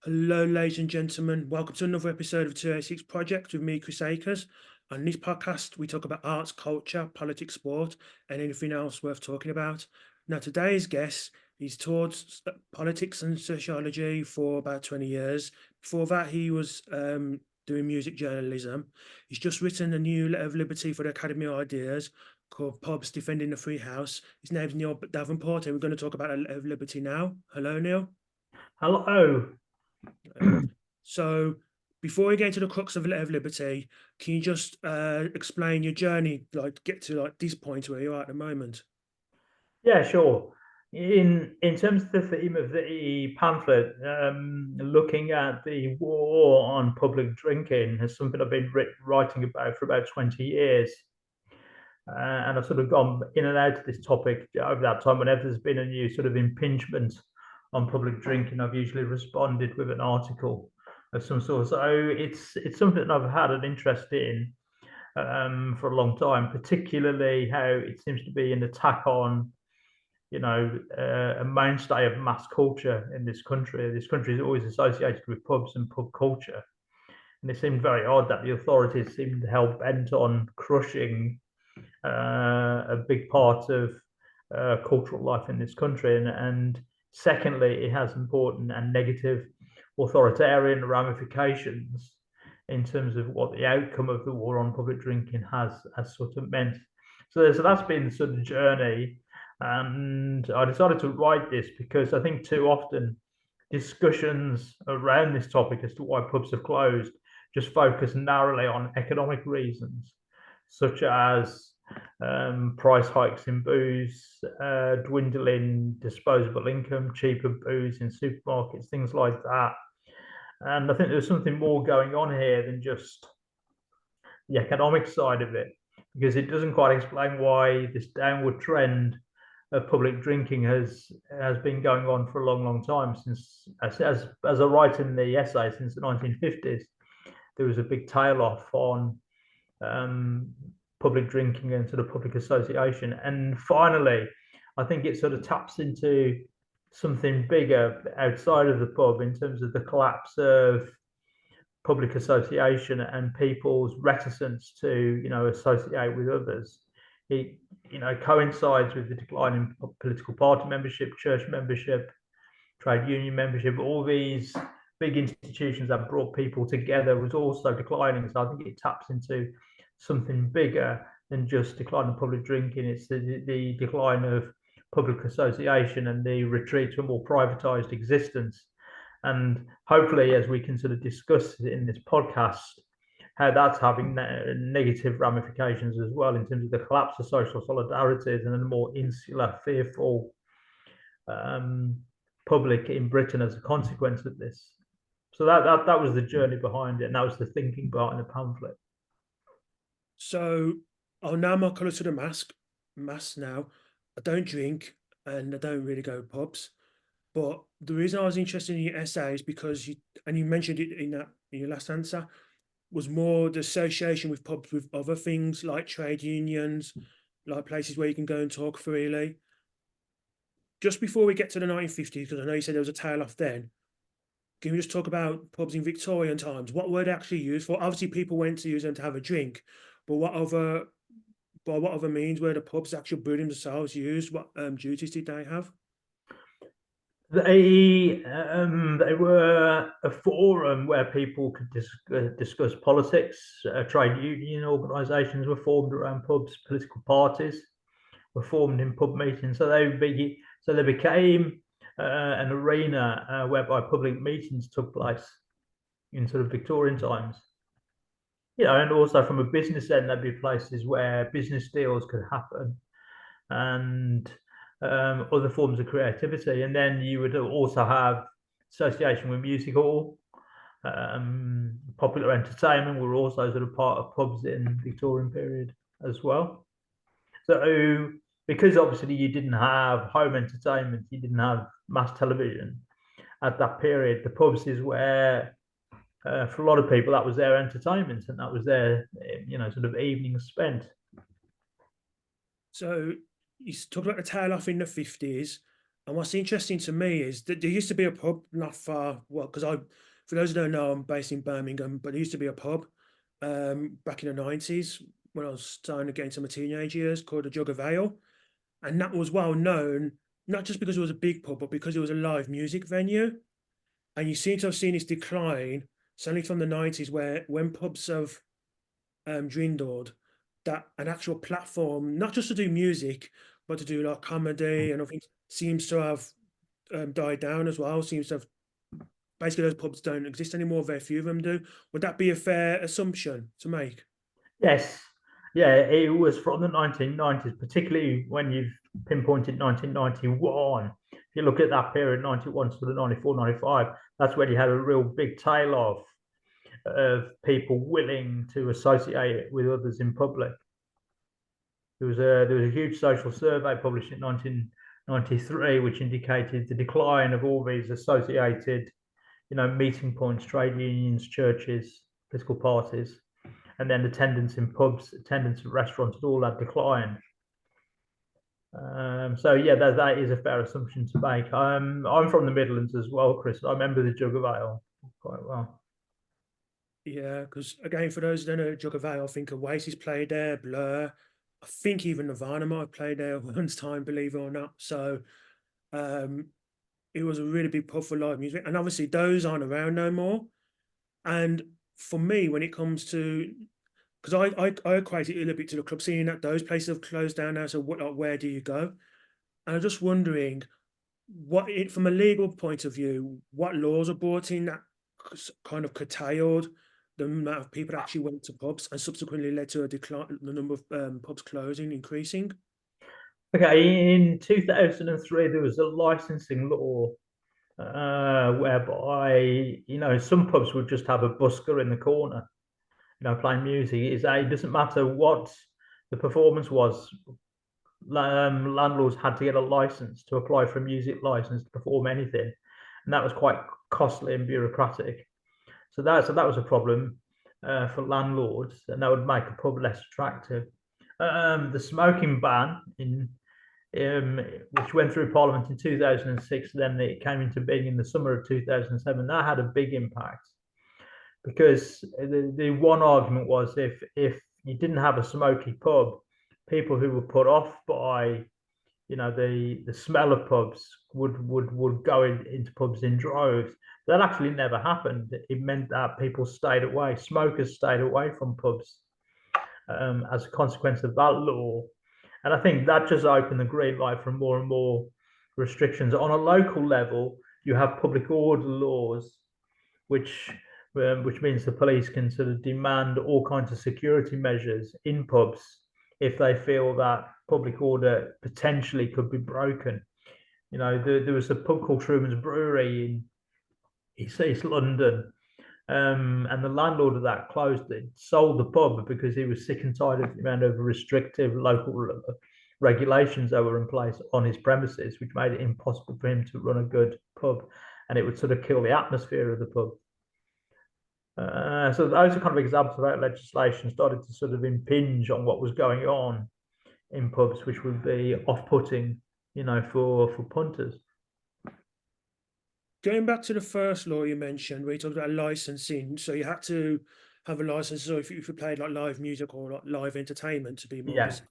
Hello, ladies and gentlemen. Welcome to another episode of 286 Project with me, Chris Akers. On this podcast, we talk about arts, culture, politics, sport, and anything else worth talking about. Now, today's guest, he's taught politics and sociology for about 20 years. Before that, he was doing music journalism. He's just written a new letter of liberty for the Academy of Ideas called Pubs Defending the Free House. His name's Neil Davenport, and we're going to talk about a letter of liberty now. Hello, Neil. Hello. So before we get into the crux of the letter of liberty, can you just explain your journey, like get to like this point where you are at the moment? Yeah, sure. In terms of the theme of the pamphlet, looking at the war on public drinking is something I've been writing about for about 20 years. And I've sort of gone in and out of this topic over that time. Whenever there's been a new sort of impingement on public drinking, I've usually responded with an article of some sort. So it's something that I've had an interest in for a long time, particularly how it seems to be an attack on, a mainstay of mass culture in this country. This country is always associated with pubs and pub culture. And it seemed very odd that the authorities seemed hell bent on crushing a big part of cultural life in this country. And secondly, it has important and negative authoritarian ramifications in terms of what the outcome of the war on public drinking has sort of meant. So that's been the sort of journey. And I decided to write this because I think too often discussions around this topic as to why pubs have closed just focus narrowly on economic reasons, such as price hikes in booze, dwindling disposable income, cheaper booze in supermarkets, things like that. And I think there's something more going on here than just the economic side of it, because it doesn't quite explain why this downward trend of public drinking has been going on for a long, long time. Since, as I write in the essay, since the 1950s, there was a big tail off on public drinking and sort of public association. And finally, I think it sort of taps into something bigger outside of the pub in terms of the collapse of public association and people's reticence to, associate with others. It, coincides with the decline in political party membership, church membership, trade union membership. All these big institutions that brought people together was also declining. So I think it taps into something bigger than just decline of public drinking. It's the decline of public association and the retreat to a more privatized existence. And hopefully, as we can sort of discuss in this podcast, how that's having negative ramifications as well in terms of the collapse of social solidarities and a more insular, fearful public in Britain as a consequence of this. So that was the journey behind it, and that was the thinking behind the pamphlet. So I'll now my colour to the mask now. I don't drink and I don't really go to pubs. But the reason I was interested in your essay is because you mentioned it in your last answer, was more the association with pubs with other things like trade unions, like places where you can go and talk freely. Just before we get to the 1950s, because I know you said there was a tail off then, can we just talk about pubs in Victorian times? What were they actually used for? Obviously, people went to use them to have a drink, but by what other means were the pubs actually brewing themselves used? What duties did they have? They were a forum where people could discuss politics. Trade union organisations were formed around pubs. Political parties were formed in pub meetings. So they became an arena whereby public meetings took place in sort of Victorian times. And also from a business end, there'd be places where business deals could happen, and other forms of creativity. And then you would also have association with music hall, popular entertainment were also sort of part of pubs in the Victorian period as well. So because obviously you didn't have home entertainment, you didn't have mass television at that period, the pubs is where for a lot of people that was their entertainment and that was their sort of evenings spent. So you talked about the tail off in the 50s. And what's interesting to me is that there used to be a pub not far, well, because for those who don't know, I'm based in Birmingham, but there used to be a pub back in the 90s when I was starting to get into my teenage years called the Jug of Ale. And that was well known, not just because it was a big pub, but because it was a live music venue. And you seem to have seen this decline, certainly from the 90s, where when pubs have dwindled, that an actual platform, not just to do music, but to do like comedy and I think seems to have died down as well. Seems to have basically those pubs don't exist anymore. Very few of them do. Would that be a fair assumption to make? Yes, yeah, it was from the 1990s, particularly when you've pinpointed 1991. If you look at that period, 91 to the 94, 95, that's when you had a real big tail of people willing to associate it with others in public. There was a huge social survey published in 1993, which indicated the decline of all these associated, meeting points, trade unions, churches, political parties, and then attendance in pubs, attendance at restaurants, all that declined. So yeah, that is a fair assumption to make. I'm from the Midlands as well, Chris. I remember the Jug of Ale quite well. Yeah, because again, for those who don't know Jug of Ale, I think Oasis played there, Blur. I think even Nirvana might have played there once time, believe it or not. So um, it was a really big pub for live music, and obviously those aren't around no more. And for me, when it comes to because I equate it a little bit to the club scene that those places have closed down now. So what, like, where do you go? And I'm just wondering what it from a legal point of view, what laws are brought in that kind of curtailed the amount of people that actually went to pubs and subsequently led to a decline, the number of pubs closing, increasing. Okay, in 2003, there was a licensing law whereby some pubs would just have a busker in the corner, playing music. It doesn't matter what the performance was. Landlords had to get a license to apply for a music license to perform anything, and that was quite costly and bureaucratic. So that was a problem for landlords, and that would make a pub less attractive. The smoking ban which went through Parliament in 2006, then it came into being in the summer of 2007. That had a big impact because the one argument was if you didn't have a smoky pub, people who were put off by the smell of pubs would go into pubs in droves. That actually never happened. It meant that people stayed away, smokers stayed away from pubs as a consequence of that law. And I think that just opened the green light for more and more restrictions. On a local level, you have public order laws, which means the police can sort of demand all kinds of security measures in pubs if they feel that public order potentially could be broken. There was a pub called Truman's Brewery in East London, and the landlord of that closed it, sold the pub because he was sick and tired of the amount of restrictive local regulations that were in place on his premises, which made it impossible for him to run a good pub, and it would sort of kill the atmosphere of the pub. So those are kind of examples of how legislation started to sort of impinge on what was going on in pubs, which would be off-putting, for punters. Going back to the first law you mentioned, where you talked about licensing, so you had to have a license. So if you played like live music or like live entertainment, to be more Yeah, precise.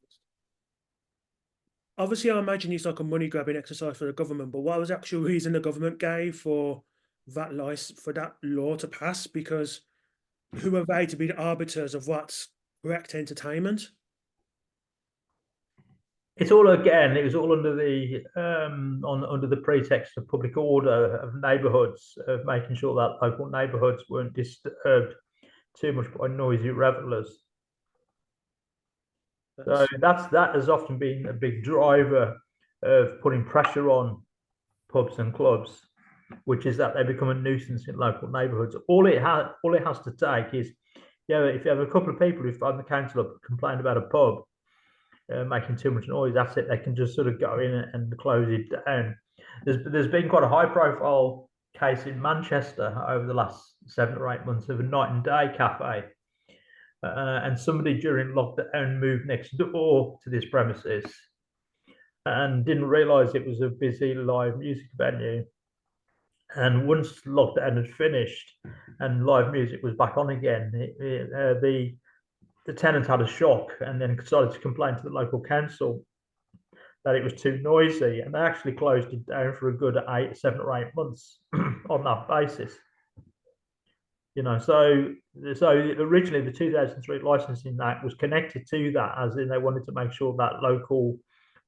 Obviously, I imagine it's like a money grabbing exercise for the government. But what was the actual reason the government gave for that license for that law to pass? Because who are they to be the arbiters of what's correct entertainment? it's all again. It was all under under the pretext of public order of neighbourhoods, of making sure that local neighbourhoods weren't disturbed too much by noisy revellers. So That's that has often been a big driver of putting pressure on pubs and clubs, which is that they become a nuisance in local neighbourhoods. All it has to take is, if you have a couple of people who phone the council up and complain about a pub making too much noise, that's it. They can just sort of go in and close it down. There's been quite a high profile case in Manchester over the last 7 or 8 months of a night and day cafe. And somebody during lockdown moved next door to this premises. and didn't realise it was a busy live music venue. And once lockdown had finished and live music was back on again, the tenant had a shock and then decided to complain to the local council that it was too noisy, and they actually closed it down for a good 7 or 8 months on that basis. So originally the 2003 licensing act was connected to that, as in they wanted to make sure that local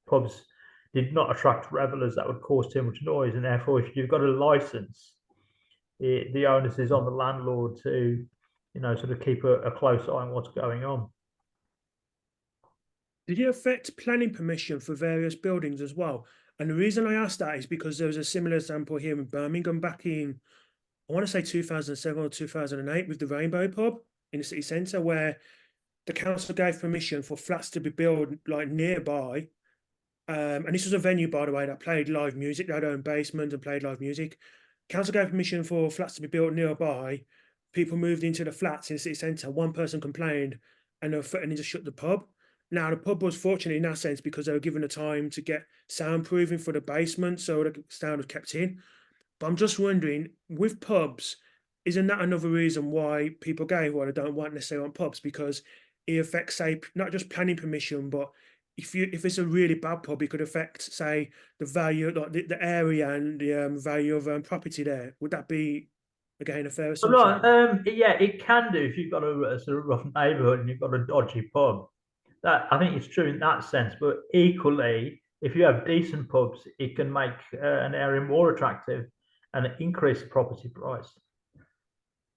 pubs did not attract revelers that would cause too much noise, and therefore if you've got a license, the onus is on the landlord to sort of keep a close eye on what's going on. Did it affect planning permission for various buildings as well? And the reason I asked that is because there was a similar example here in Birmingham back in, I want to say 2007 or 2008 with the Rainbow Pub in the city centre, where the council gave permission for flats to be built like nearby. And this was a venue, by the way, that played live music. They had their own basement and played live music. Council gave permission for flats to be built nearby. People moved into the flats in the city centre. One person complained and they were threatening to shut the pub. Now, the pub was fortunate in that sense because they were given the time to get soundproofing for the basement, so the sound was kept in. But I'm just wondering, with pubs, isn't that another reason why people go, well, they don't want necessarily want pubs because it affects, say, not just planning permission, but if it's a really bad pub, it could affect, say, the value, like the area and the value of property there. Would that be again a fair assumption? Yeah, it can do if you've got a sort of rough neighbourhood and you've got a dodgy pub. That I think it's true in that sense, but equally, if you have decent pubs, it can make an area more attractive and increase the property price.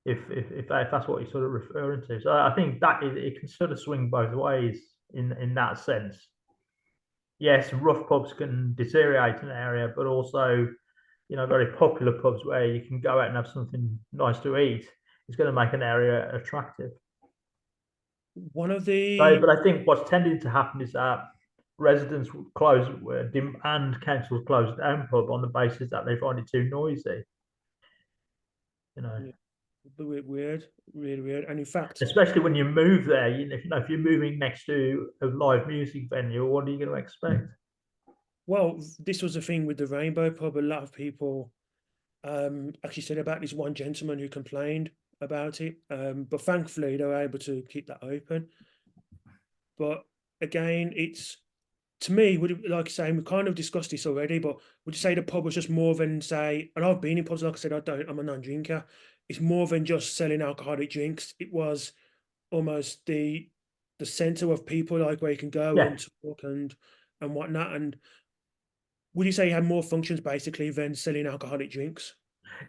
If that's what you're sort of referring to, so I think that it can sort of swing both ways in that sense. Yes, rough pubs can deteriorate an area, but also, very popular pubs where you can go out and have something nice to eat is going to make an area attractive. One of So, the but I think what's tending to happen is that residents will close and councils close down pub on the basis that they find it too noisy. You know, yeah, weird, really weird. And in fact, especially when you move there. If you're moving next to a live music venue, what are you going to expect? well, this was the thing with the Rainbow Pub. A lot of people actually said about this one gentleman who complained about it. But thankfully, they were able to keep that open. But again, it's to me, like I say, we kind of discussed this already, but would you say the pub was just more than say, and I've been in pubs, like I said, I'm a non-drinker. It's more than just selling alcoholic drinks. It was almost the center of people, like where you can go Yeah. and talk and whatnot. And would you say you had more functions basically than selling alcoholic drinks?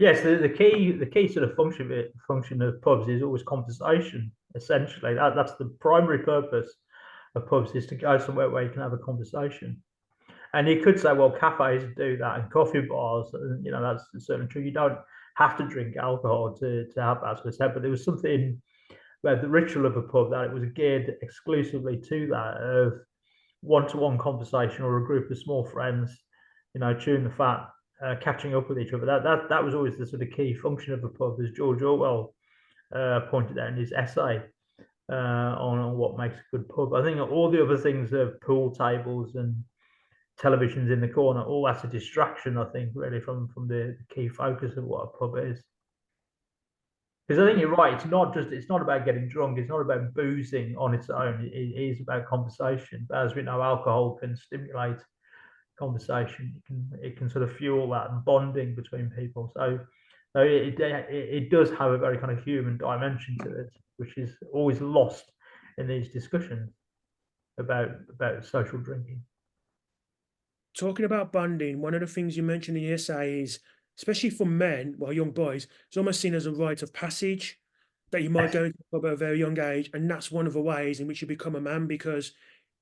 Yes, the key sort of function of pubs is always conversation. Essentially, that's the primary purpose of pubs, is to go somewhere where you can have a conversation. And you could say, well, cafes do that and coffee bars, and that's certainly true. You don't have to drink alcohol to have that sort of stuff. But there was something about the ritual of a pub that it was geared exclusively to that, of one-to-one conversation or a group of small friends, chewing the fat, catching up with each other. That was always the sort of key function of a pub, as George Orwell pointed out in his essay on what makes a good pub. I think all the other things of pool tables and televisions in the corner, all that's a distraction, I think, really from the key focus of what a pub is. Because I think you're right. It's not about getting drunk. It's not about boozing on its own. It is about conversation. But as we know, alcohol can stimulate conversation. It can sort of fuel that bonding between people. So it does have a very kind of human dimension to it, which is always lost in these discussions about social drinking. Talking about bonding, one of the things you mentioned in the essay is, especially for men, well, young boys, it's almost seen as a rite of passage that you might Yes. go into a pub at a very young age, and that's one of the ways in which you become a man. Because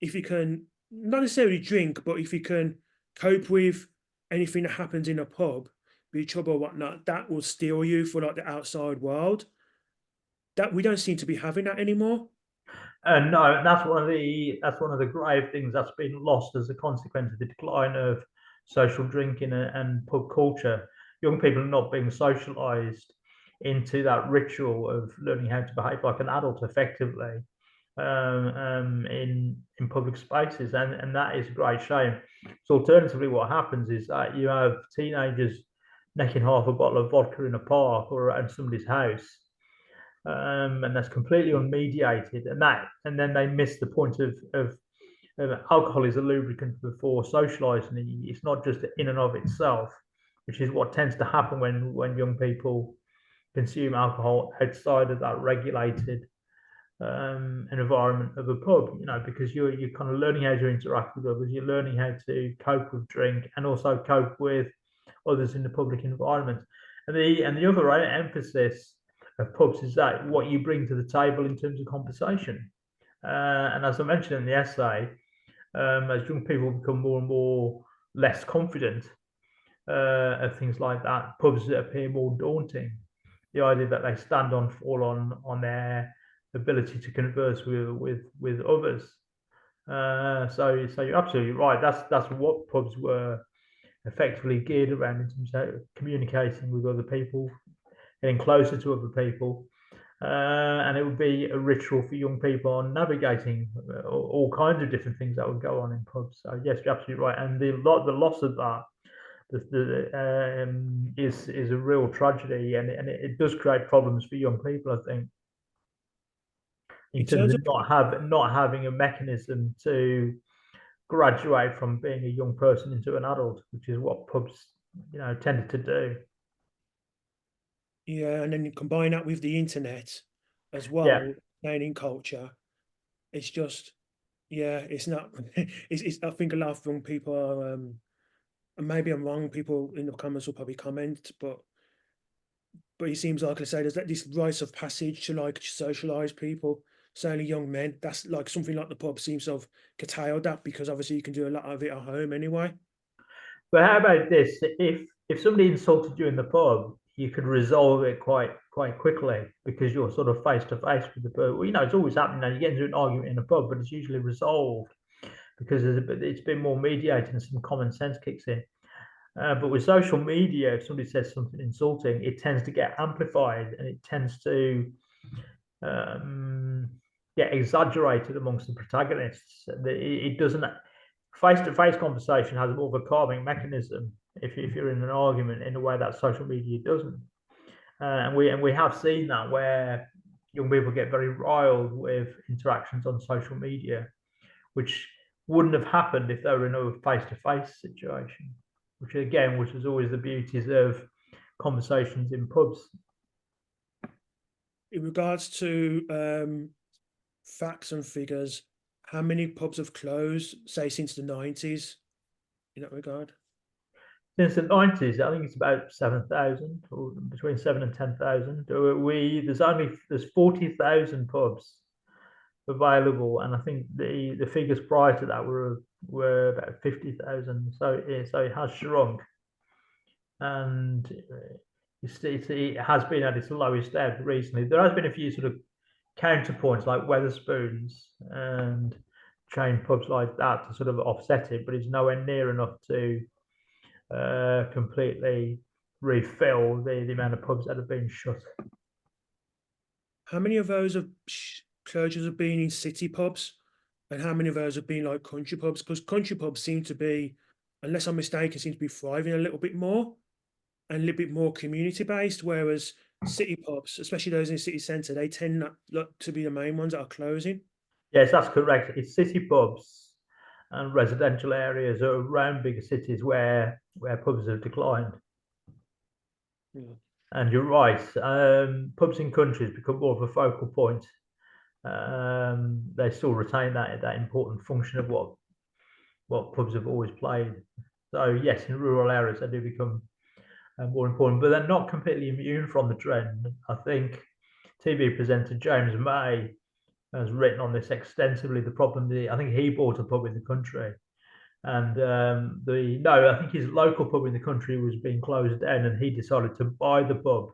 if you can not necessarily drink, but if you can cope with anything that happens in a pub, be it trouble or whatnot, that will steel you for like the outside world. That we don't seem to be having that anymore. And no, that's one of the grave things that's been lost as a consequence of the decline of social drinking and pub culture. Young people are not being socialised into that ritual of learning how to behave like an adult effectively. in public spaces, and that is a great shame. So alternatively, what happens is that you have teenagers necking half a bottle of vodka in a park or around somebody's house, and that's completely unmediated, and then they miss the point of alcohol is a lubricant for socializing. It's not just in and of itself, which is what tends to happen when young people consume alcohol outside of that regulated an environment of a pub, because you're kind of learning how to interact with others, you're learning how to cope with drink and also cope with others in the public environment. And the other emphasis of pubs is that what you bring to the table in terms of conversation. And as I mentioned in the essay, as young people become more and more less confident of things like that, pubs appear more daunting. The idea that they stand on fall on their ability to converse with others. So you're absolutely right. That's what pubs were effectively geared around in terms of communicating with other people, getting closer to other people. And it would be a ritual for young people on navigating all kinds of different things that would go on in pubs. So yes, you're absolutely right. And the loss of that is a real tragedy, and it does create problems for young people, I think, in In terms terms of of not having a mechanism to graduate from being a young person into an adult, which is what pubs, tended to do. yeah, and then you combine that with the internet as Yeah. well, gaining culture. It's just yeah, it's not. It's. I think a lot of young people are. And maybe I'm wrong. People in the comments will probably comment, but it seems like I say there's like this rites of passage to like socialize people, certainly young men. That's like something like the pub seems to have curtailed that because obviously you can do a lot of it at home anyway. But how about this? If somebody insulted you in the pub, you could resolve it quite quickly because you're sort of face to face with the pub. Well, it's always happening now. You get into an argument in a pub, but it's usually resolved because it's been more mediated and some common sense kicks in. But with social media, if somebody says something insulting, it tends to get amplified and it tends to um, get exaggerated amongst the protagonists. It doesn't. Face-to-face conversation has more of a calming mechanism if you're in an argument in a way that social media doesn't. And we have seen that where young people get very riled with interactions on social media, which wouldn't have happened if they were in a face-to-face situation, which is always the beauties of conversations in pubs. In regards to facts and figures, how many pubs have closed, say, since the 90s in that regard? Since the 90s, I think it's about 7,000 or between 7 and 10,000. There's 40,000 pubs available, and I think the figures prior to that were about 50,000. So it has shrunk, and it has been at its lowest ebb recently. There has been a few sort of counterpoints like Weatherspoons and chain pubs like that to sort of offset it, but it's nowhere near enough to completely refill the amount of pubs that have been shut. How many of those have closures have been in city pubs, and how many of those have been like country pubs? Because country pubs seem to be, unless I'm mistaken, seem to be thriving a little bit more and a little bit more community based, whereas city pubs, especially those in the city centre, they tend not like, to be the main ones that are closing. Yes, that's correct. It's city pubs and residential areas around bigger cities where pubs have declined. Yeah. And you're right. Pubs in countries become more of a focal point. They still retain that important function of what pubs have always played. So yes, in rural areas they do become more important, but they're not completely immune from the trend. I think TV presenter James May has written on this extensively. The problem, I think he bought a pub in the country, and I think his local pub in the country was being closed down, and he decided to buy the pub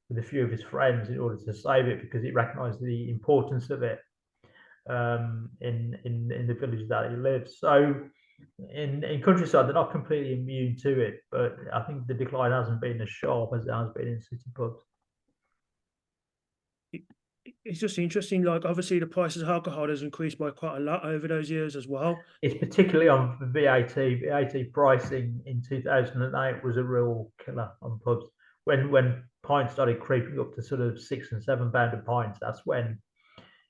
with a few of his friends in order to save it because he recognised the importance of it in the village that he lives. So in countryside, they're not completely immune to it, but I think the decline hasn't been as sharp as it has been in city pubs. it's just interesting. Like obviously the prices of alcohol has increased by quite a lot over those years as well. It's particularly on VAT. VAT pricing in 2008 was a real killer on pubs. When pints started creeping up to sort of £6 and £7 a pint, that's when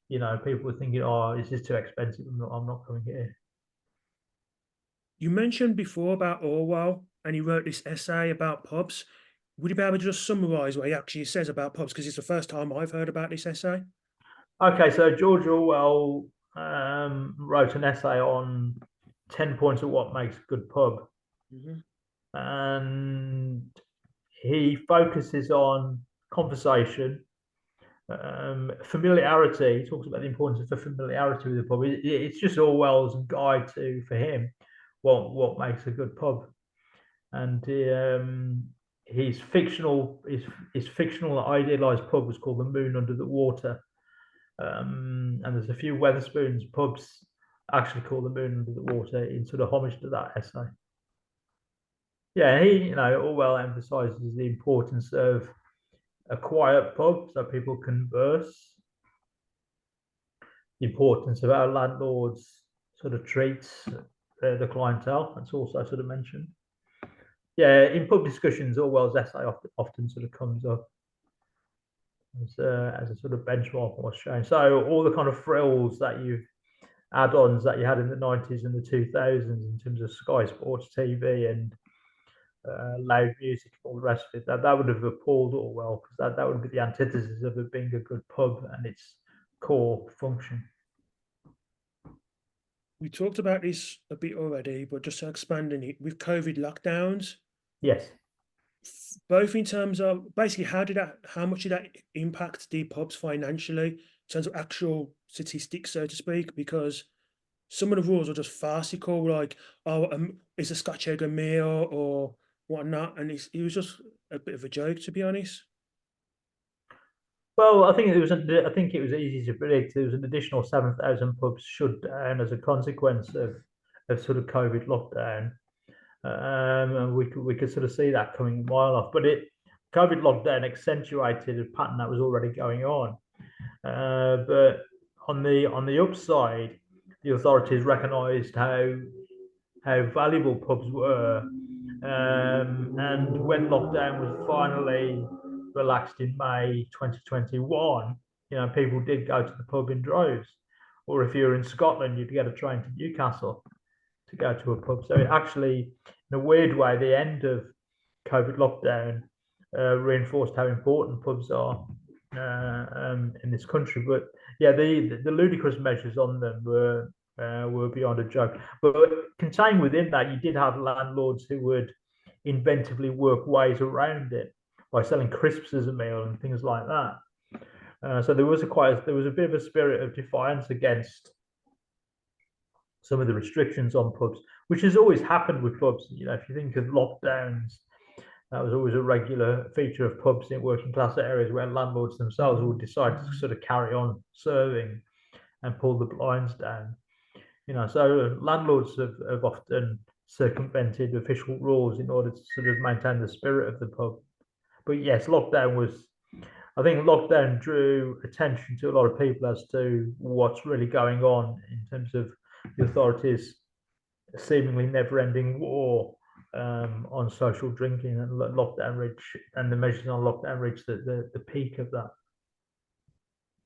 people were thinking, "Oh, this is too expensive. I'm not coming here." You mentioned before about Orwell, and he wrote this essay about pubs. Would you be able to just summarize what he actually says about pubs? Because it's the first time I've heard about this essay. Okay, so George Orwell wrote an essay on 10 points of what makes a good pub, Mhm. and he focuses on conversation, familiarity. He talks about the importance of familiarity with the pub. It's just Orwell's guide to for him what makes a good pub, and his fictional idealized pub was called the Moon Under the Water, and there's a few Weatherspoons pubs actually called the Moon Under the Water in sort of homage to that essay. Yeah, Orwell emphasizes the importance of a quiet pub so people converse, the importance of our landlords sort of treats the clientele. That's also sort of mentioned. Yeah, in pub discussions, Orwell's essay often sort of comes up as a sort of benchmark on what's shown. So all the kind of frills that you've add-ons that you had in the 90s and the 2000s in terms of Sky Sports TV and loud music and all the rest of it, that would have appalled Orwell, because that would be the antithesis of it being a good pub and its core function. We talked about this a bit already, but just expanding it with COVID lockdowns, Yes. both in terms of basically how much did that impact the pubs financially in terms of actual statistics, so to speak? Because some of the rules are just farcical, like, oh, is a Scotch egg a meal or whatnot, and it was just a bit of a joke, to be honest. Well, I think it was easy to predict. There was an additional 7,000 pubs shut down as a consequence of sort of COVID lockdown. And we could sort of see that coming a mile off. But COVID lockdown accentuated a pattern that was already going on. But on the upside, the authorities recognised how valuable pubs were, and when lockdown was finally relaxed in May 2021, people did go to the pub in droves. Or if you're in Scotland, you'd get a train to Newcastle to go to a pub. So it actually, in a weird way, the end of COVID lockdown reinforced how important pubs are in this country. But yeah, the ludicrous measures on them were beyond a joke. But contained within that, you did have landlords who would inventively work ways around it by selling crisps as a meal and things like that. So there was a bit of a spirit of defiance against some of the restrictions on pubs, which has always happened with pubs. If you think of lockdowns, that was always a regular feature of pubs in working class areas, where landlords themselves would decide to sort of carry on serving and pull the blinds down. So landlords have often circumvented official rules in order to sort of maintain the spirit of the pub. But yes, I think lockdown drew attention to a lot of people as to what's really going on in terms of the authorities' seemingly never-ending war on social drinking, and the measures on lockdown reached the peak of that.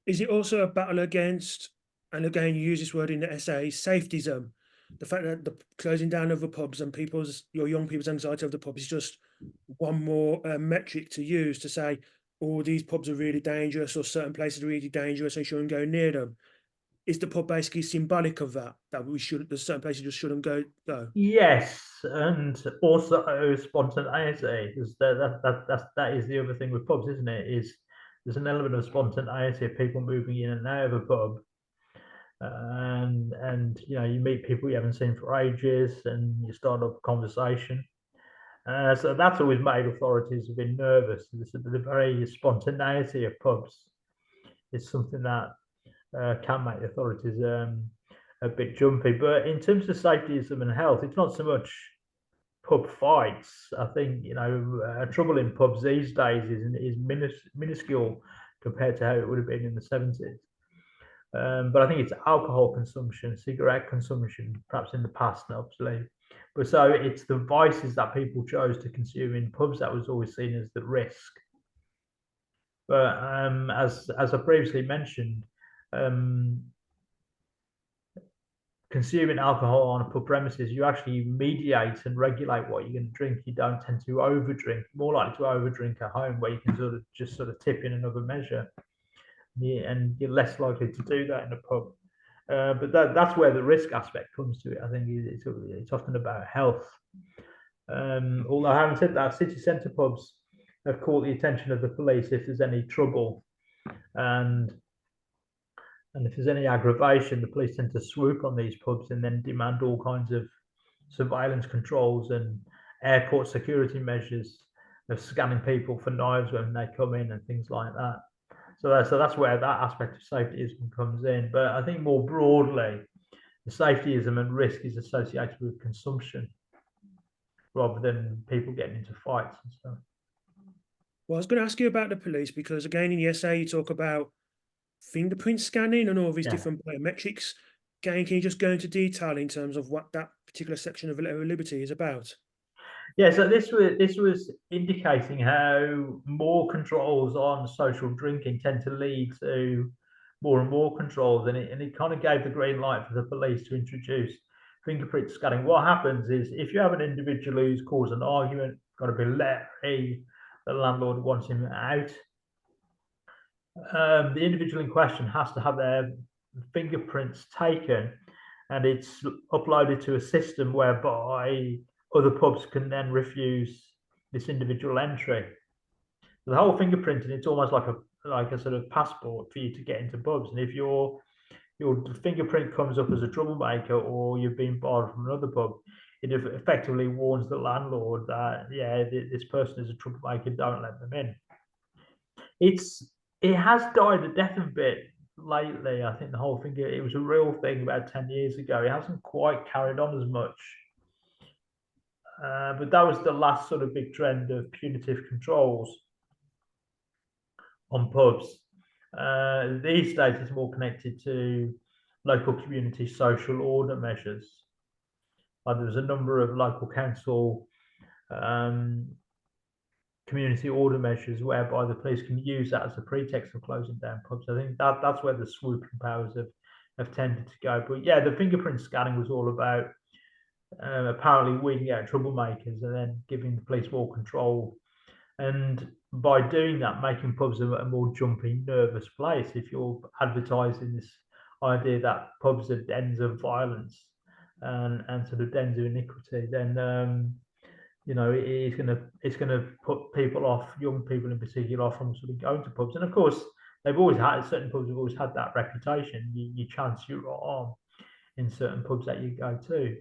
Is it also a battle against, and again, you use this word in the essay, safetyism? The fact that the closing down of the pubs and your young people's anxiety of the pub is just one more metric to use to say, oh, these pubs are really dangerous or certain places are really dangerous, so you shouldn't go near them. Is the pub basically symbolic of that? That there's certain places you just shouldn't go. Yes, and also spontaneity. That is the other thing with pubs, isn't it? Is there's an element of spontaneity of people moving in and out of a pub, and you meet people you haven't seen for ages, and you start up a conversation. So that's always made authorities a bit nervous. The very spontaneity of pubs is something that can make the authorities a bit jumpy. But in terms of safetyism and health, it's not so much pub fights. I think trouble in pubs these days is minuscule compared to how it would have been in the 70s. But I think it's alcohol consumption, cigarette consumption, perhaps in the past, obviously. But so it's the vices that people chose to consume in pubs that was always seen as the risk. But as I previously mentioned, um, consuming alcohol on a pub premises, you actually mediate and regulate what you're going to drink. You don't tend to overdrink. More likely to overdrink at home, where you can sort of tip in another measure, and you're less likely to do that in a pub. But that's where the risk aspect comes to it. I think it's often about health. Although having said that, city centre pubs have caught the attention of the police if there's any trouble, and and if there's any aggravation, the police tend to swoop on these pubs and then demand all kinds of surveillance controls and airport security measures of scanning people for knives when they come in and things like that. So that's where that aspect of safetyism comes in. But I think more broadly, the safetyism and risk is associated with consumption rather than people getting into fights and stuff. Well, I was going to ask you about the police because, again, in the essay, you talk about fingerprint scanning and all these Yeah. different biometrics. Again, can you just go into detail in terms of what that particular section of Liberty is about? Yeah, so this was indicating how more controls on social drinking tend to lead to more and more controls, and it kind of gave the green light for the police to introduce fingerprint scanning. What happens is if you have an individual who's caused an argument, got to be leery, the landlord wants him out. The individual in question has to have their fingerprints taken, and it's uploaded to a system whereby other pubs can then refuse this individual entry. So the whole fingerprinting, it's almost like a sort of passport for you to get into pubs. And if your fingerprint comes up as a troublemaker or you've been barred from another pub, it effectively warns the landlord that yeah, this person is a troublemaker, don't let them in. It has died a death a bit lately. I think the whole thing, it was a real thing about 10 years ago. It hasn't quite carried on as much. But that was the last sort of big trend of punitive controls on pubs. These days, it's more connected to local community social order measures. There was a number of local council community order measures whereby the police can use that as a pretext for closing down pubs. I think that's where the swooping powers have tended to go. But yeah, the fingerprint scanning was all about apparently weeding out troublemakers and then giving the police more control. And by doing that, making pubs a more jumpy, nervous place. If you're advertising this idea that pubs are dens of violence and sort of dens of iniquity, then you know it's gonna put people off, young people in particular, off from sort of going to pubs. And of course, they've always had certain pubs have always had that reputation. You chance your arm in certain pubs that you go to.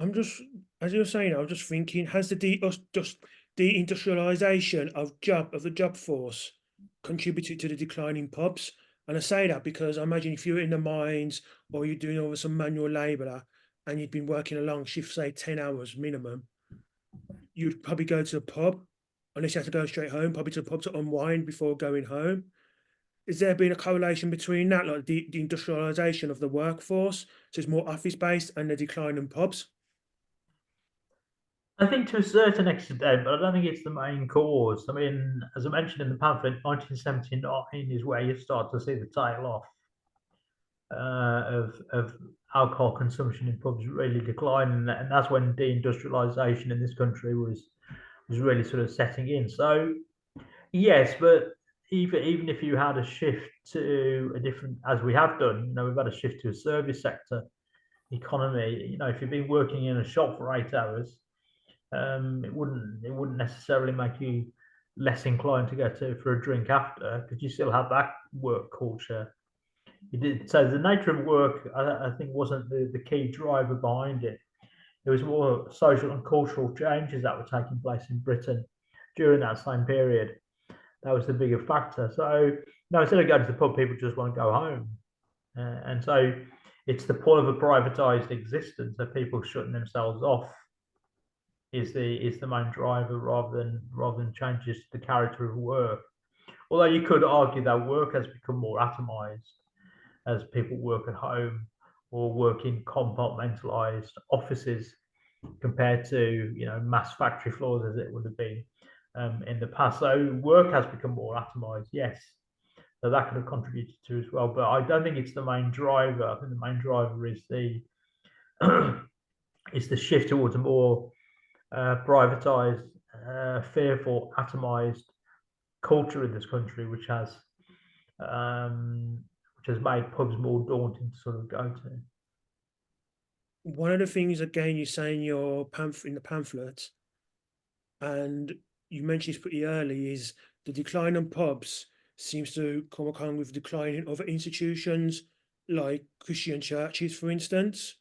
I'm just, as you're saying, I'm just thinking, has the deindustrialization of the job force contributed to the decline in pubs? And I say that because I imagine if you're in the mines or you're doing over some manual labour and you've been working a long shift, say 10 hours minimum, you'd probably go to a pub, unless you have to go straight home, probably to a pub to unwind before going home. Is there been a correlation between that, like the industrialization of the workforce, so it's more office based, and the decline in pubs? I think to a certain extent, but I don't think it's the main cause. I mean, as I mentioned in the pamphlet, 1979 is where you start to see the tail off of alcohol consumption in pubs really declining, and that's when deindustrialization in this country was really sort of setting in. So yes, but even if you had a shift to a different, as we have done, you know, we've had a shift to a service sector economy. You know, if you've been working in a shop for 8 hours, it wouldn't necessarily make you less inclined to go to for a drink after, because you still have that work culture. You did so the nature of work, I think, wasn't the key driver behind it. There was more social and cultural changes that were taking place in Britain during that same period. That was the bigger factor. So no, instead of going to the pub, people just want to go home, and so it's the point of a privatized existence that people shutting themselves off is the main driver rather than changes to the character of work. Although you could argue that work has become more atomized as people work at home or work in compartmentalized offices compared to mass factory floors as it would have been in the past. So work has become more atomized, yes. So that could have contributed to as well. But I don't think it's the main driver. I think the main driver is the is the shift towards a more privatized, fearful, atomized culture in this country, which has made pubs more daunting to sort of go to. One of the things again you say in your in the pamphlet, and you mentioned this pretty early, is the decline in pubs seems to come along with decline in other institutions like Christian churches, for instance,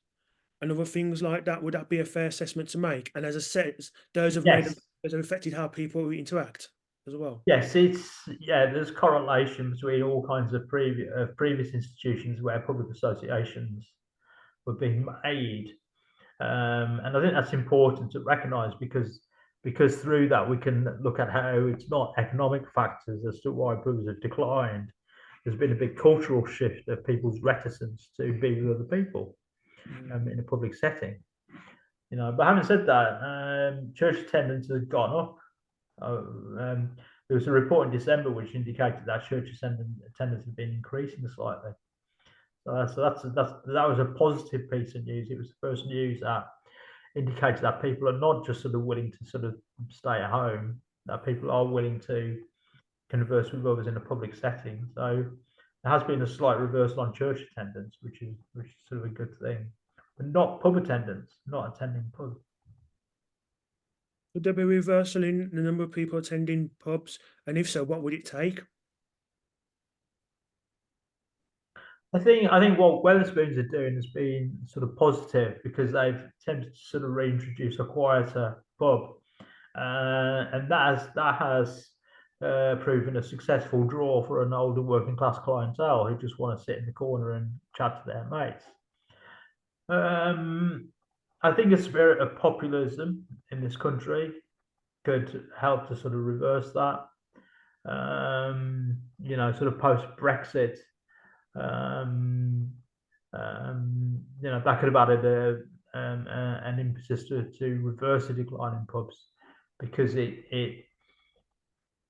and other things like that. Would that be a fair assessment to make? And as I said, those have made Yes, those have affected how people interact as well. yes, there's correlation between all kinds of previous institutions where public associations were being made. And I think that's important to recognise because through that we can look at how it's not economic factors as to why pubs have declined. There's been a big cultural shift of people's reticence to be with other people in a public setting. But having said that, church attendance has gone up. There was a report in December which indicated that church attendance had been increasing slightly. That was a positive piece of news. It was the first news that indicates that people are not just sort of willing to sort of stay at home, that people are willing to converse with others in a public setting. So there has been a slight reversal on church attendance, which is sort of a good thing, but not pub attendance, not attending pubs. Would there be a reversal in the number of people attending pubs? And if so, what would it take? I think what Wetherspoons are doing has been sort of positive because they've attempted to sort of reintroduce a quieter pub, and that has proven a successful draw for an older working class clientele who just want to sit in the corner and chat to their mates. I think a spirit of populism in this country could help to sort of reverse that. Sort of post Brexit, that could have added an impetus to reverse the decline in pubs because it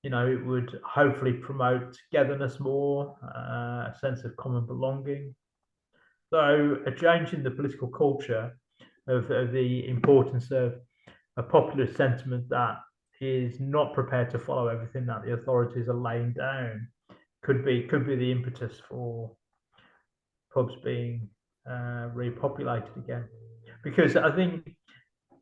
would hopefully promote togetherness more, a sense of common belonging. So a change in the political culture of the importance of a popular sentiment that is not prepared to follow everything that the authorities are laying down could be the impetus for pubs being repopulated again. Because I think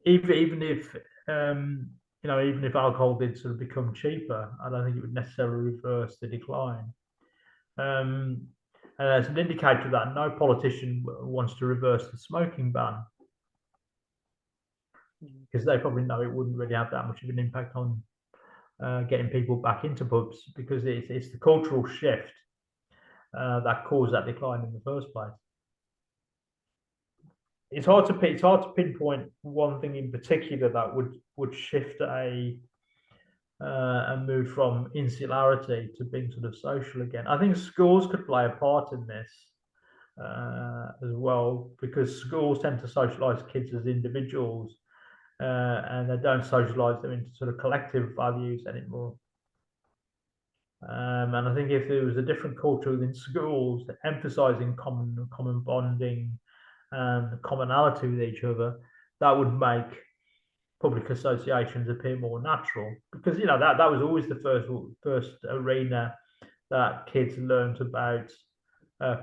even if even if alcohol did sort of become cheaper, I don't think it would necessarily reverse the decline. And as an indicator that no politician wants to reverse the smoking ban because they probably know it wouldn't really have that much of an impact on getting people back into pubs because it's the cultural shift that caused that decline in the first place. It's hard to pinpoint one thing in particular that would shift a move from insularity to being sort of social again. I think schools could play a part in this as well because schools tend to socialize kids as individuals and they don't socialize them into sort of collective values anymore. And I think if there was a different culture within schools emphasizing common bonding and commonality with each other, that would make public associations appear more natural because that was always the first arena that kids learned about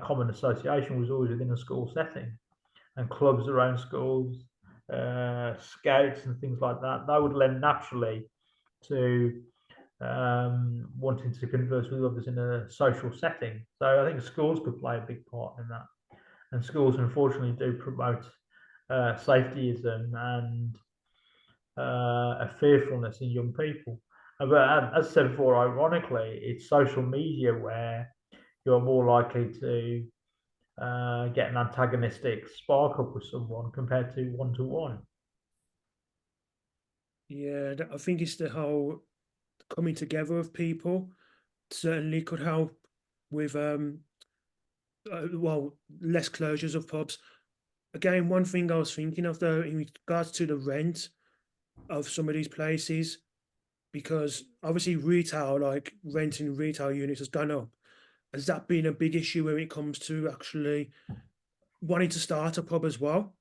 common association was always within a school setting, and clubs around schools, scouts and things like that, that would lend naturally to wanting to converse with others in a social setting. So I think schools could play a big part in that, and schools unfortunately do promote safetyism and a fearfulness in young people. But as I said before, ironically, it's social media where you're more likely to get an antagonistic spark up with someone compared to one-to-one. Yeah, I think it's the whole coming together of people certainly could help with well, less closures of pubs. Again, one thing I was thinking of though, in regards to the rent of some of these places, because obviously retail, like renting retail units, has gone up. Has that been a big issue when it comes to actually wanting to start a pub as well?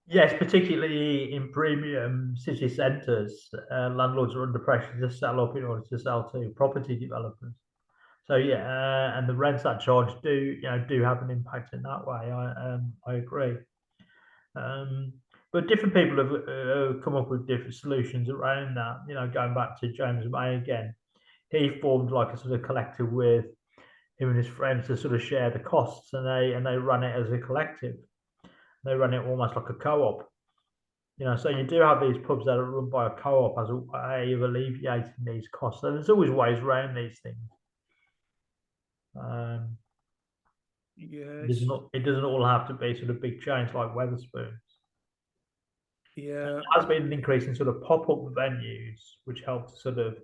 Yes, particularly in premium city centres, landlords are under pressure to sell up in order to sell to property developers. So yeah, and the rents that charge do have an impact in that way. I agree. Um, but different people have come up with different solutions around that. Going back to James May again, he formed like a sort of collective with him and his friends to sort of share the costs, and they run it as a collective. They run it almost like a co-op. So you do have these pubs that are run by a co-op as a way of alleviating these costs. So there's always ways around these things. Um, Yes. it doesn't all have to be sort of big chains like Weatherspoons. Yeah. There has been an increase in sort of pop-up venues, which help to sort of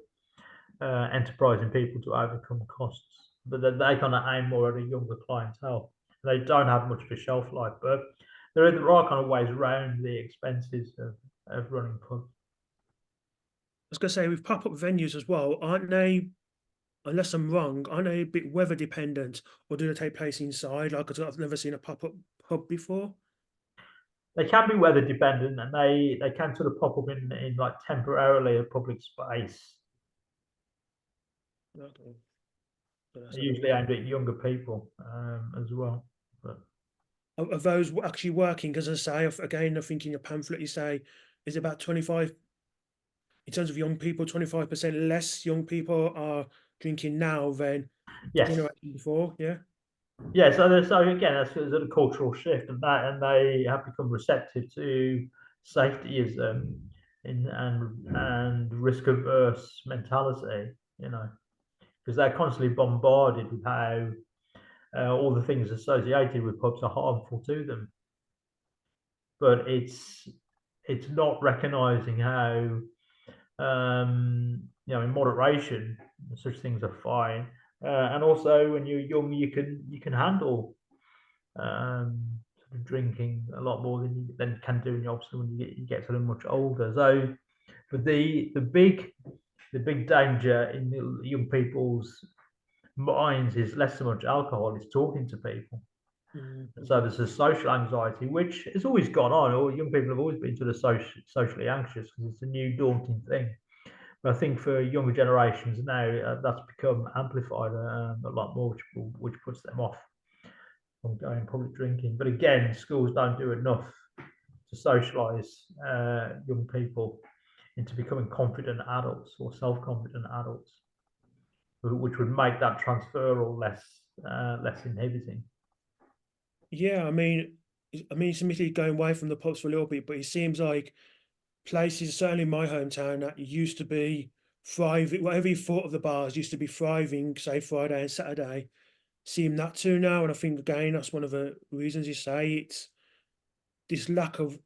enterprising people to overcome costs, but then they kind of aim more at a younger clientele. They don't have much of a shelf life, but there are kind of ways around the expenses of running pubs. I was gonna say with pop-up venues as well, aren't they, unless I'm wrong, aren't they a bit weather dependent, or do they take place inside? Like, 'cause I've never seen a pop-up pub before. They can be weather dependent, and they can sort of pop up in like temporarily a public space. Okay, so that's They're another usually one. aimed at younger people as well. But Are those actually working? Because I say, again, I think in your pamphlet you say is about 25 in terms of young people, 25% less young people are drinking now than the yes, generation before. Yeah. yeah. So again, that's sort of a cultural shift, and they have become receptive to safetyism and risk averse mentality. Because they're constantly bombarded with how all the things associated with pubs are harmful to them. But it's not recognizing how in moderation, such things are fine. And also, when you're young, you can handle sort of drinking a lot more than you can do, and obviously when you get sort of much older. So, but the big danger in the young people's minds is less so much alcohol; it's talking to people. So Mhm. there's a social anxiety, which has always gone on. Or young people have always been sort of socially anxious because it's a new daunting thing. But I think for younger generations now, that's become amplified a lot more, which puts them off from going public drinking. But again, schools don't do enough to socialise young people into becoming confident adults or self-confident adults, which would make that transferal less inhibiting. Yeah, I mean, it's admittedly going away from the pubs for a little bit, but it seems like places, certainly in my hometown, that used to be thriving, whatever you thought of the bars used to be thriving, say Friday and Saturday, seem not to now. And I think again, that's one of the reasons you say it's this lack of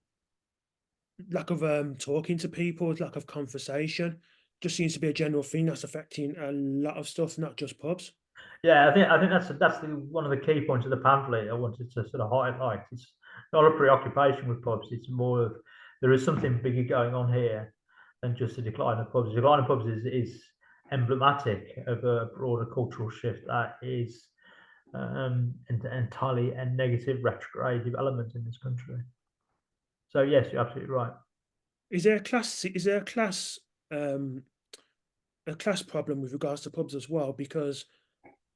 talking to people, lack of conversation, just seems to be a general thing that's affecting a lot of stuff, not just pubs. Yeah, I think one of the key points of the pamphlet I wanted to sort of highlight. It's not a preoccupation with pubs. It's more of there is something bigger going on here than just the decline of pubs. The decline of pubs is emblematic of a broader cultural shift that is entirely a negative retrograde development in this country. So yes, you're absolutely right. Is there a class? Is there um, a class problem with regards to pubs as well? Because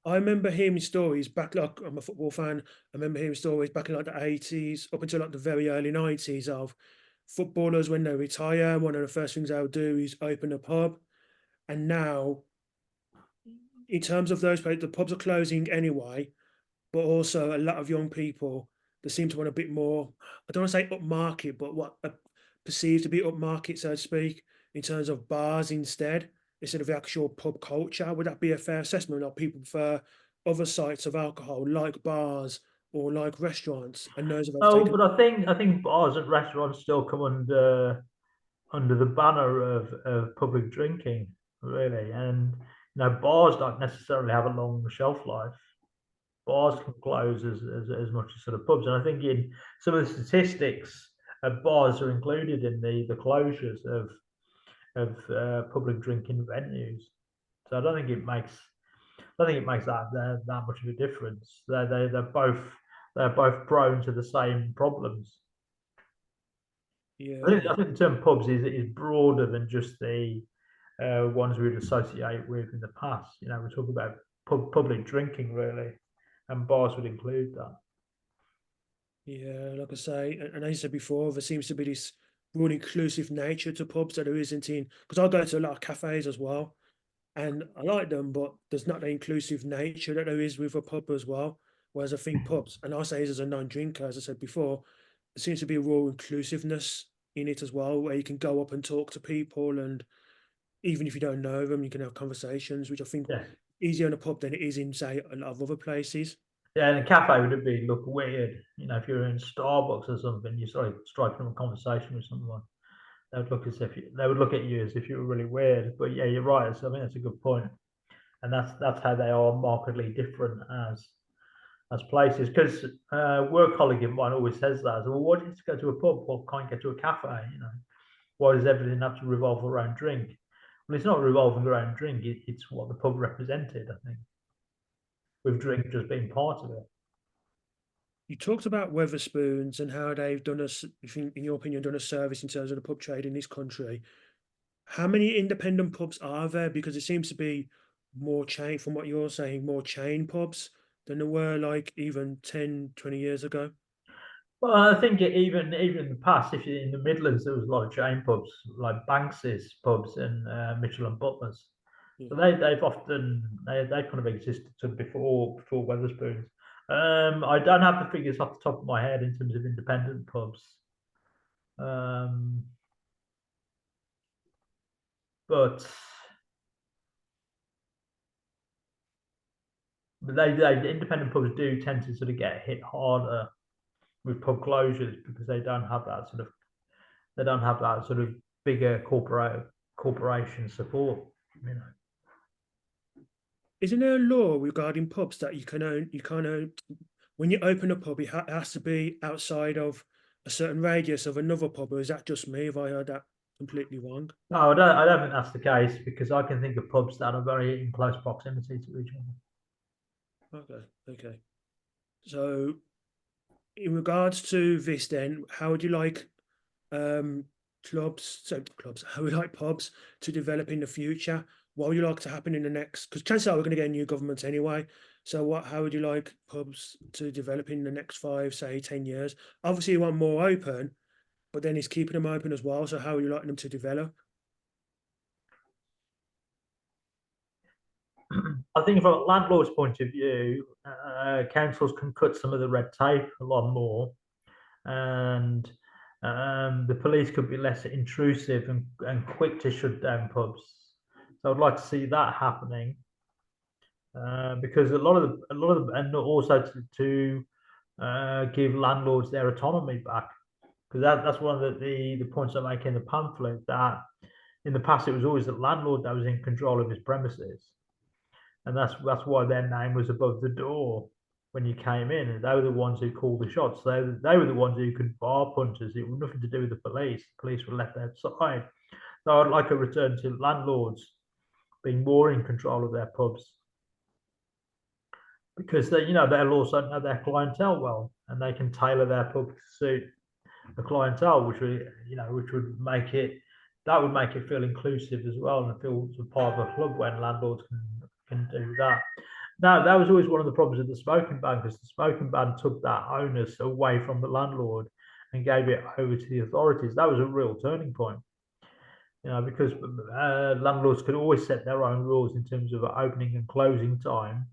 I remember hearing stories back, like I'm a football fan. I remember hearing stories back in like the 80s up until like the very early 90s of footballers when they retire, one of the first things they'll do is open a pub. And now, in terms of those places, the pubs are closing anyway, but also a lot of young people that seem to want a bit more, I don't want to say upmarket, but what perceived to be upmarket, so to speak, in terms of bars instead of the actual pub culture. Would that be a fair assessment? Or people prefer other sites of alcohol like bars or like restaurants, and those have Oh, overtaken? but I think bars and restaurants still come under the banner of public drinking, really. And bars don't necessarily have a long shelf life. Bars can close as much as sort of pubs. And I think in some of the statistics, bars are included in the closures of public drinking venues. So I don't think it makes that much of a difference. They're both prone to the same problems. I think, Yeah, I think the term pubs is broader than just the ones we would associate with in the past. We talk about public drinking really, and bars would include that. yeah. Like I say, and as I said before, there seems to be this broad inclusive nature to pubs that there isn't in. Because I go to a lot of cafes as well, and I like them, but there's not the inclusive nature that there is with a pub as well. Whereas I think pubs, and I say this as a non-drinker, as I said before, there seems to be a real inclusiveness in it as well, where you can go up and talk to people, and even if you don't know them, you can have conversations, which I think Yeah, easier in a pub than it is in, say, a lot of other places. yeah. In a cafe would it be look weird? If you're in Starbucks or something, you started striking up a conversation with someone. They would look at you as if you were really weird. But yeah, you're right. So I think that's a good point, and that's how they are markedly different as places. Because work colleague of mine always says that. So, well, why do you have to go to a pub? Well, can't get to a cafe? Why does everything have to revolve around drink? Well, it's not revolving around drink. It's what the pub represented. I think with drink just being part of it. You talked about Weatherspoons and how they've done us, you think, in your opinion, done a service in terms of the pub trade in this country. How many independent pubs are there? Because it seems to be more chain, from what you're saying, more chain pubs than there were like even 10, 20 years ago. Well, I think even in the past, if you're in the Midlands, there was a lot of chain pubs like Banks's pubs and Mitchell and Butler's. Yeah. So they've often they kind of existed before Weatherspoons. I don't have the figures off the top of my head in terms of independent pubs, um, but the independent pubs do tend to sort of get hit harder with pub closures because they don't have that sort of bigger corporation support. You know. Isn't there a law regarding pubs that you can't own, when you open a pub, it has to be outside of a certain radius of another pub, or is that just me? Have I heard that completely wrong? No, I don't think that's the case because I can think of pubs that are very in close proximity to each other. Okay, okay. So in regards to this then, how would you like um how would you like pubs to develop in the future? What would you like to happen in the next, because chances are we're going to get a new government anyway. So how would you like pubs to develop in the next 5, say 10 years? Obviously you want more open, but then it's keeping them open as well. So how would you like them to develop? I think from a landlord's point of view, councils can cut some of the red tape a lot more, and the police could be less intrusive and quick to shut down pubs. So I'd like to see that happening because and also to give landlords their autonomy back because that's one of the points I make in the pamphlet that in the past it was always the landlord that was in control of his premises, and that's why their name was above the door when you came in, and they were the ones who called the shots. They were the ones who could bar punters. It was nothing to do with the police. The police were left outside. So I'd like a return to landlords being more in control of their pubs because they'll also know their clientele well, and they can tailor their pub to suit the clientele, which would make it feel inclusive as well and feel part of a club when landlords can do that. Now that was always one of the problems with the smoking ban because the smoking ban took that onus away from the landlord and gave it over to the authorities. That was a real turning point, because landlords could always set their own rules in terms of opening and closing time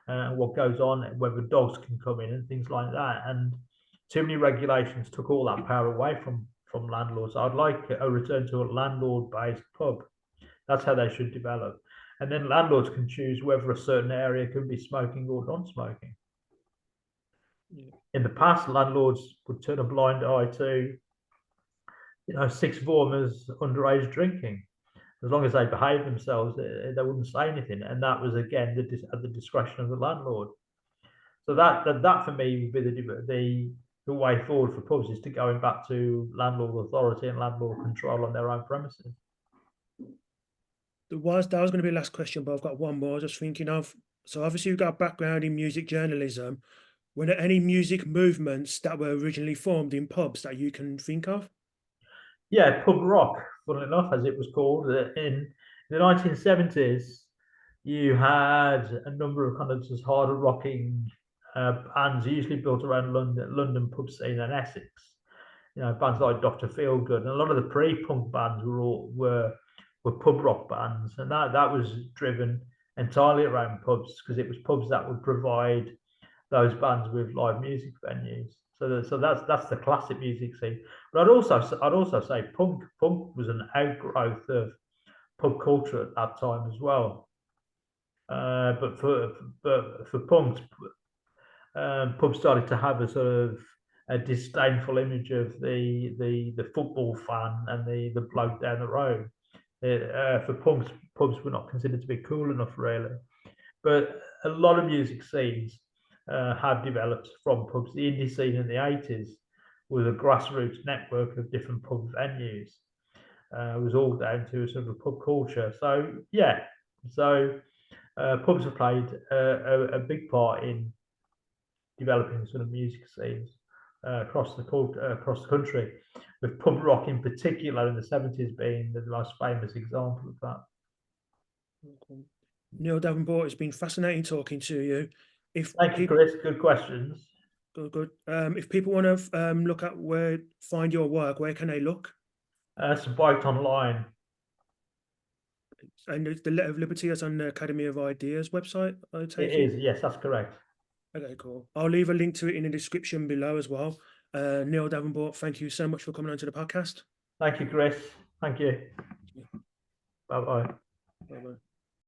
and what goes on, whether dogs can come in and things like that. And too many regulations took all that power away from landlords. I'd like a return to a landlord-based pub. That's how they should develop. And then landlords can choose whether a certain area can be smoking or non-smoking. Yeah. In the past, landlords would turn a blind eye to, sixth formers underage drinking. As long as they behaved themselves, they wouldn't say anything, and that was again at the discretion of the landlord. So that for me would be the way forward for pubs, is to going back to landlord authority and landlord control on their own premises. That was going to be the last question, but I've got one more. Just thinking of. So obviously you've got a background in music journalism. Were there any music movements that were originally formed in pubs that you can think of? Yeah, pub rock, funnily enough, as it was called in the 1970s. You had a number of kind of just harder rocking bands, usually built around London pub scene and Essex. Bands like Dr. Feelgood, and a lot of the pre-punk bands were pub rock bands, and that was driven entirely around pubs, because it was pubs that would provide those bands with live music venues. So that's the classic music scene. But I'd also say punk was an outgrowth of pub culture at that time as well. But for punks, pubs started to have a sort of a disdainful image of the football fan and the bloke down the road. For punks, pubs were not considered to be cool enough, really. But a lot of music scenes have developed from pubs. The indie scene in the 80s was a grassroots network of different pub venues. It was all down to sort of a pub culture. So yeah, so pubs have played a big part in developing sort of music scenes across the country, with pub rock in particular in the 70s being the most famous example of that. Okay. Neil Davenport, it's been fascinating talking to you. If Thank you, people, Chris. Good questions. good. If people want to look at find your work, where can they look? It's biked online. And the Letter of Liberty is on the Academy of Ideas website, I It take it. is, yes, that's correct. Okay, cool. I'll leave a link to it in the description below as well. Neil Davenport, thank you so much for coming onto the podcast. Thank you, Chris. Thank you. Bye bye. Bye bye.